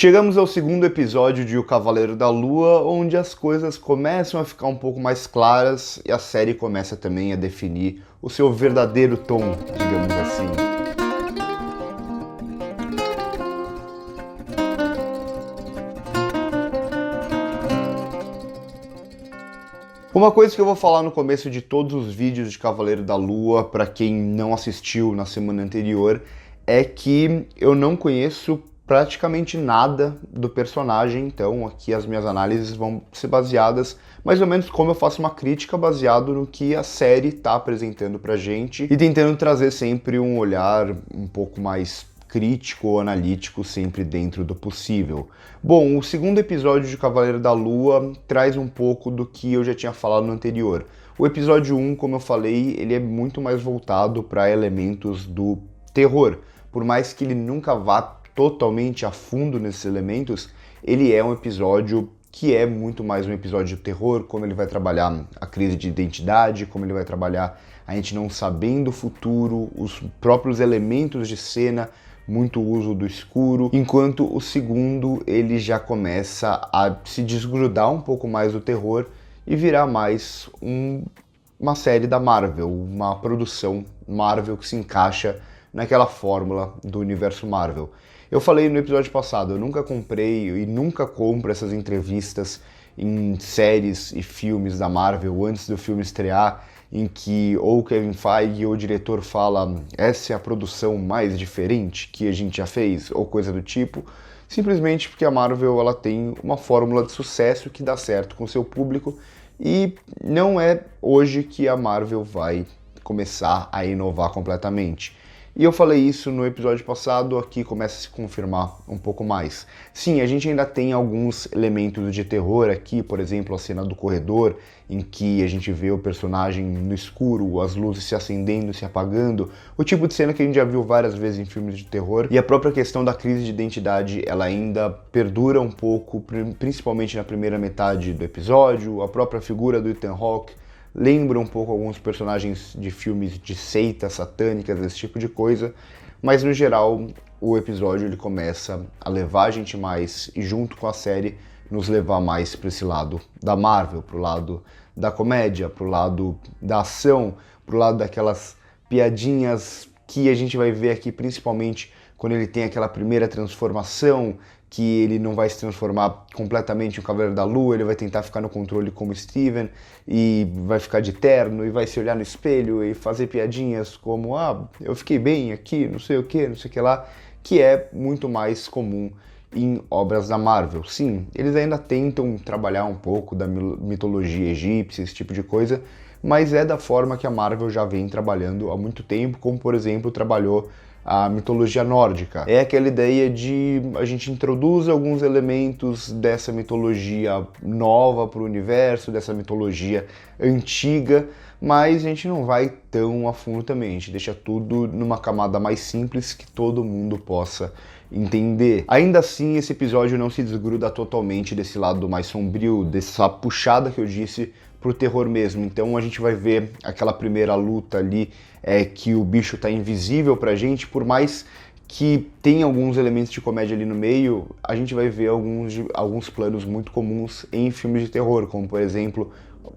Chegamos ao segundo episódio de O Cavaleiro da Lua, onde as coisas começam a ficar um pouco mais claras e a série começa também a definir o seu verdadeiro tom, digamos assim. Uma coisa que eu vou falar no começo de todos os vídeos de Cavaleiro da Lua, para quem não assistiu na semana anterior, é que eu não conheço praticamente nada do personagem, então aqui as minhas análises vão ser baseadas mais ou menos como eu faço uma crítica baseado no que a série está apresentando pra gente e tentando trazer sempre um olhar um pouco mais crítico ou analítico, sempre dentro do possível. Bom, o segundo episódio de Cavaleiro da Lua traz um pouco do que eu já tinha falado no anterior. O episódio 1, como eu falei, ele é muito mais voltado para elementos do terror. Por mais que ele nunca vá totalmente a fundo nesses elementos, ele é um episódio que é muito mais um episódio de terror, como ele vai trabalhar a crise de identidade, como ele vai trabalhar a gente não sabendo o futuro, os próprios elementos de cena, muito uso do escuro, enquanto o segundo ele já começa a se desgrudar um pouco mais do terror e virar mais uma série da Marvel, uma produção Marvel que se encaixa naquela fórmula do universo Marvel. Eu falei no episódio passado, eu nunca comprei e nunca compro essas entrevistas em séries e filmes da Marvel antes do filme estrear, em que ou o Kevin Feige ou o diretor fala essa é a produção mais diferente que a gente já fez, ou coisa do tipo, simplesmente porque a Marvel ela tem uma fórmula de sucesso que dá certo com o seu público e não é hoje que a Marvel vai começar a inovar completamente. E eu falei isso no episódio passado, aqui começa a se confirmar um pouco mais. Sim, a gente ainda tem alguns elementos de terror aqui, por exemplo, a cena do corredor, em que a gente vê o personagem no escuro, as luzes se acendendo, se apagando, o tipo de cena que a gente já viu várias vezes em filmes de terror. E a própria questão da crise de identidade, ela ainda perdura um pouco, principalmente na primeira metade do episódio, a própria figura do Ethan Hawke lembra um pouco alguns personagens de filmes de seitas satânicas, esse tipo de coisa, mas no geral o episódio ele começa a levar a gente mais e junto com a série nos levar mais para esse lado da Marvel, pro lado da comédia, pro lado da ação, pro lado daquelas piadinhas que a gente vai ver aqui principalmente quando ele tem aquela primeira transformação, que ele não vai se transformar completamente em um Cavaleiro da Lua, ele vai tentar ficar no controle como Steven e vai ficar de terno e vai se olhar no espelho e fazer piadinhas como eu fiquei bem aqui, não sei o que lá, que é muito mais comum em obras da Marvel. Sim, eles ainda tentam trabalhar um pouco da mitologia egípcia, esse tipo de coisa, mas é da forma que a Marvel já vem trabalhando há muito tempo, como por exemplo trabalhou a mitologia nórdica. É aquela ideia de a gente introduz alguns elementos dessa mitologia nova para o universo, dessa mitologia antiga, mas a gente não vai tão a fundo também, a gente deixa tudo numa camada mais simples que todo mundo possa entender. Ainda assim, esse episódio não se desgruda totalmente desse lado mais sombrio, dessa puxada que eu disse pro terror mesmo. Então a gente vai ver aquela primeira luta ali, que o bicho tá invisível pra gente, por mais que tem alguns elementos de comédia ali no meio, a gente vai ver alguns planos muito comuns em filmes de terror, como por exemplo,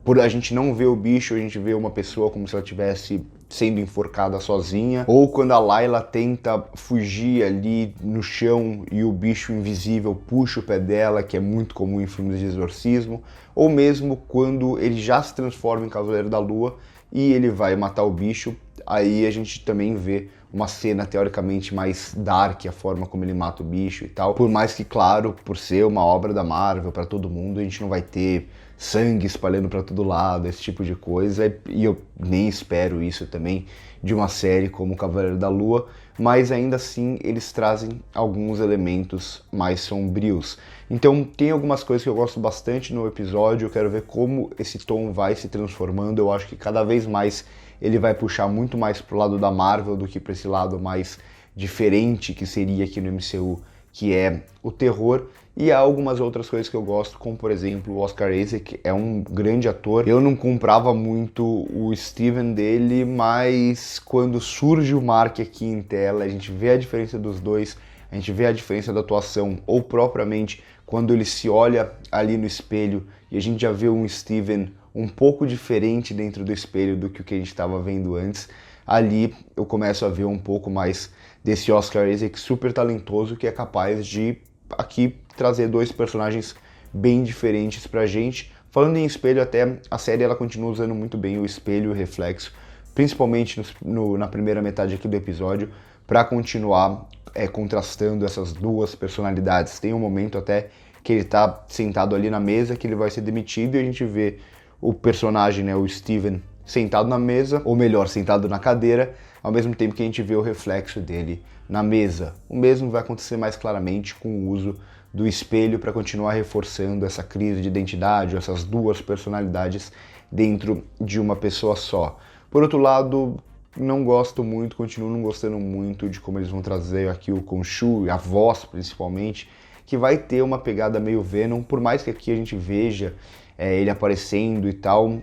por a gente não ver o bicho, a gente vê uma pessoa como se ela estivesse sendo enforcada sozinha, ou quando a Layla tenta fugir ali no chão e o bicho invisível puxa o pé dela, que é muito comum em filmes de exorcismo, ou mesmo quando ele já se transforma em Cavaleiro da Lua e ele vai matar o bicho, aí a gente também vê uma cena teoricamente mais dark, a forma como ele mata o bicho e tal. Por mais que, claro, por ser uma obra da Marvel para todo mundo, a gente não vai ter sangue espalhando para todo lado, esse tipo de coisa, e eu nem espero isso também de uma série como Cavaleiro da Lua, mas ainda assim eles trazem alguns elementos mais sombrios. Então tem algumas coisas que eu gosto bastante no episódio, eu quero ver como esse tom vai se transformando, eu acho que cada vez mais ele vai puxar muito mais pro lado da Marvel do que para esse lado mais diferente que seria aqui no MCU, que é o terror. E há algumas outras coisas que eu gosto, como por exemplo o Oscar Isaac, é um grande ator. Eu não comprava muito o Steven dele, mas quando surge o Mark aqui em tela, a gente vê a diferença dos dois, a gente vê a diferença da atuação, ou propriamente quando ele se olha ali no espelho e a gente já vê um Steven um pouco diferente dentro do espelho do que o que a gente estava vendo antes, ali eu começo a ver um pouco mais desse Oscar Isaac super talentoso que é capaz de aqui trazer dois personagens bem diferentes pra gente. Falando em espelho, até a série ela continua usando muito bem o espelho e o reflexo, principalmente na primeira metade aqui do episódio, para continuar contrastando essas duas personalidades. Tem um momento até que ele tá sentado ali na mesa, que ele vai ser demitido, e a gente vê o personagem, né, o Steven, sentado na mesa, ou melhor, sentado na cadeira, ao mesmo tempo que a gente vê o reflexo dele na mesa. O mesmo vai acontecer mais claramente com o uso do espelho para continuar reforçando essa crise de identidade, essas duas personalidades dentro de uma pessoa só. Por outro lado, não gosto muito, continuo não gostando muito de como eles vão trazer aqui o Khonshu, a voz principalmente, que vai ter uma pegada meio Venom, por mais que aqui a gente veja ele aparecendo e tal,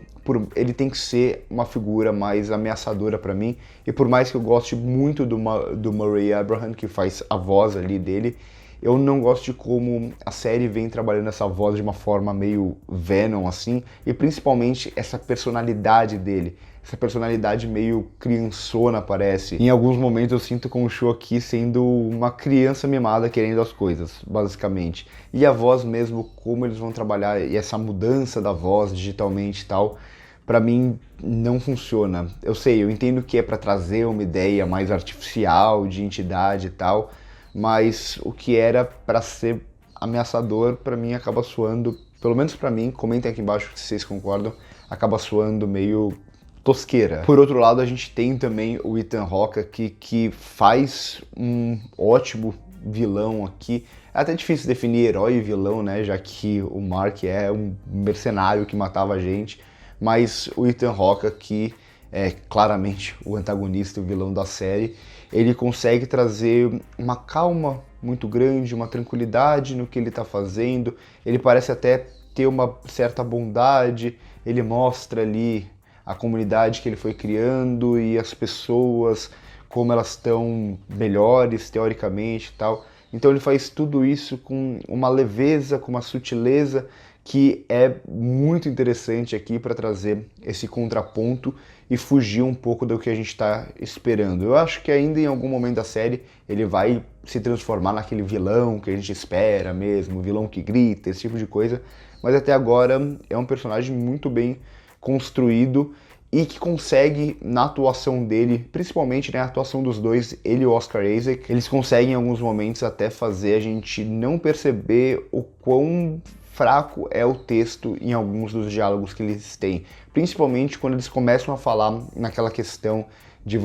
ele tem que ser uma figura mais ameaçadora para mim, e por mais que eu goste muito do Murray Abraham, que faz a voz ali dele, eu não gosto de como a série vem trabalhando essa voz de uma forma meio Venom, assim, e principalmente essa personalidade dele. Essa personalidade meio criançona, parece. Em alguns momentos eu sinto com o Khonshu aqui sendo uma criança mimada querendo as coisas, basicamente. E a voz mesmo, como eles vão trabalhar, e essa mudança da voz digitalmente e tal, pra mim não funciona. Eu sei, eu entendo que é pra trazer uma ideia mais artificial de entidade e tal, mas o que era pra ser ameaçador, pra mim acaba soando, pelo menos pra mim, comentem aqui embaixo se vocês concordam, acaba soando meio tosqueira. Por outro lado, a gente tem também o Ethan Hawke aqui, que faz um ótimo vilão aqui. É até difícil definir herói e vilão, né, já que o Mark é um mercenário que matava a gente, mas o Ethan Hawke aqui é claramente o antagonista, o vilão da série. Ele consegue trazer uma calma muito grande, uma tranquilidade no que ele está fazendo. Ele parece até ter uma certa bondade, ele mostra ali a comunidade que ele foi criando e as pessoas, como elas estão melhores teoricamente e tal. Então ele faz tudo isso com uma leveza, com uma sutileza que é muito interessante aqui para trazer esse contraponto e fugir um pouco do que a gente está esperando. Eu acho que ainda em algum momento da série ele vai se transformar naquele vilão que a gente espera mesmo, vilão que grita, esse tipo de coisa, mas até agora é um personagem muito bem construído e que consegue, na atuação dele, principalmente, né, a atuação dos dois, ele e o Oscar Isaac, eles conseguem em alguns momentos até fazer a gente não perceber o quão fraco é o texto em alguns dos diálogos que eles têm, principalmente quando eles começam a falar naquela questão de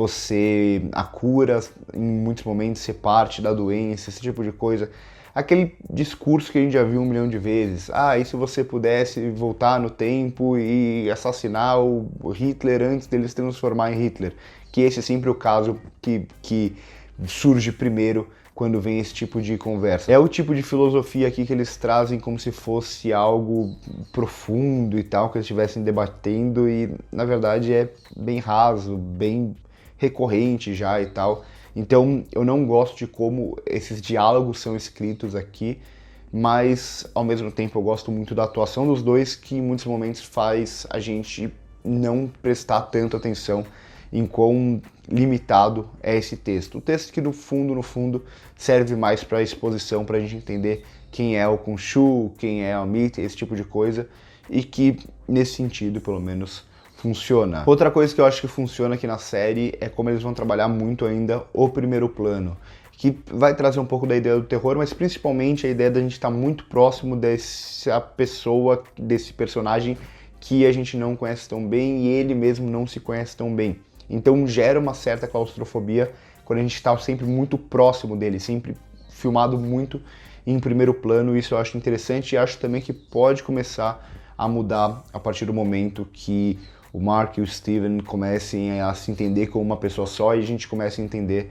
a cura, em muitos momentos, ser parte da doença, esse tipo de coisa. Aquele discurso que a gente já viu 1 milhão de vezes. Ah, e se você pudesse voltar no tempo e assassinar o Hitler antes dele se transformar em Hitler? Que esse é sempre o caso que surge primeiro quando vem esse tipo de conversa. É o tipo de filosofia aqui que eles trazem como se fosse algo profundo e tal, que eles estivessem debatendo, e na verdade é bem raso, bem recorrente já e tal. Então eu não gosto de como esses diálogos são escritos aqui, mas ao mesmo tempo eu gosto muito da atuação dos dois, que em muitos momentos faz a gente não prestar tanto atenção em quão limitado é esse texto. O texto que no fundo serve mais para exposição, para a gente entender quem é o Khonshu, quem é a Amit, esse tipo de coisa, e que nesse sentido, pelo menos, funciona. Outra coisa que eu acho que funciona aqui na série é como eles vão trabalhar muito ainda o primeiro plano, que vai trazer um pouco da ideia do terror, mas principalmente a ideia da gente estar muito próximo dessa pessoa, desse personagem que a gente não conhece tão bem e ele mesmo não se conhece tão bem. Então gera uma certa claustrofobia quando a gente está sempre muito próximo dele, sempre filmado muito em primeiro plano. Isso eu acho interessante e acho também que pode começar a mudar a partir do momento que o Mark e o Steven comecem a se entender como uma pessoa só e a gente comece a entender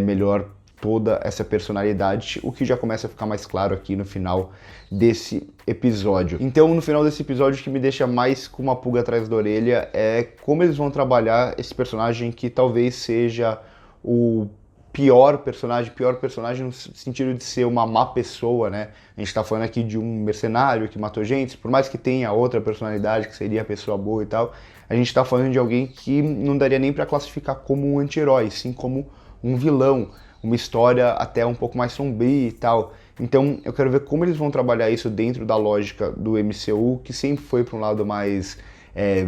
melhor toda essa personalidade, o que já começa a ficar mais claro aqui no final desse episódio. Então, no final desse episódio, o que me deixa mais com uma pulga atrás da orelha é como eles vão trabalhar esse personagem que talvez seja o pior personagem no sentido de ser uma má pessoa, né? A gente tá falando aqui de um mercenário que matou gente, por mais que tenha outra personalidade que seria a pessoa boa e tal, a gente tá falando de alguém que não daria nem para classificar como um anti-herói, sim como um vilão, uma história até um pouco mais sombria e tal. Então eu quero ver como eles vão trabalhar isso dentro da lógica do MCU, que sempre foi para um lado mais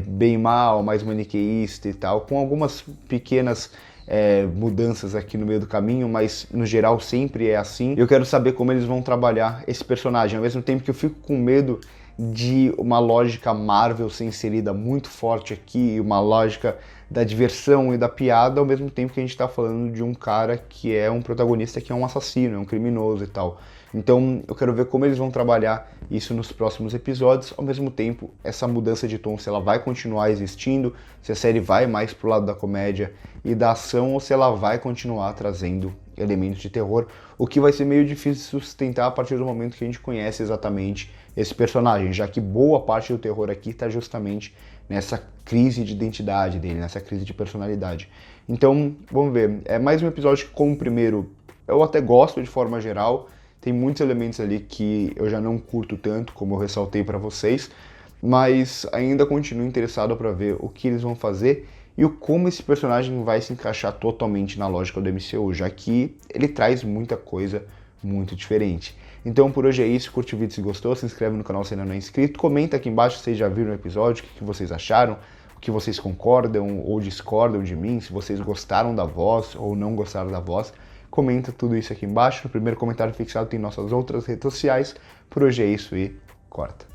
bem mal, mais maniqueísta e tal, com algumas pequenas mudanças aqui no meio do caminho, mas no geral sempre é assim. Eu quero saber como eles vão trabalhar esse personagem, ao mesmo tempo que eu fico com medo de uma lógica Marvel ser inserida muito forte aqui, uma lógica da diversão e da piada, ao mesmo tempo que a gente está falando de um cara que é um protagonista que é um assassino, é um criminoso e tal. Então eu quero ver como eles vão trabalhar isso nos próximos episódios, ao mesmo tempo essa mudança de tom, se ela vai continuar existindo, se a série vai mais pro lado da comédia e da ação, ou se ela vai continuar trazendo elementos de terror, o que vai ser meio difícil de sustentar a partir do momento que a gente conhece exatamente esse personagem, já que boa parte do terror aqui está justamente nessa crise de identidade dele, nessa crise de personalidade. Então, vamos ver, é mais um episódio que, como o primeiro, eu até gosto de forma geral, tem muitos elementos ali que eu já não curto tanto, como eu ressaltei para vocês, mas ainda continuo interessado para ver o que eles vão fazer e como esse personagem vai se encaixar totalmente na lógica do MCU, já que ele traz muita coisa muito diferente. Então por hoje é isso, curte o vídeo se gostou, se inscreve no canal se ainda não é inscrito, comenta aqui embaixo se vocês já viram o episódio, o que vocês acharam, o que vocês concordam ou discordam de mim, se vocês gostaram da voz ou não gostaram da voz, comenta tudo isso aqui embaixo, no primeiro comentário fixado tem nossas outras redes sociais. Por hoje é isso e corta.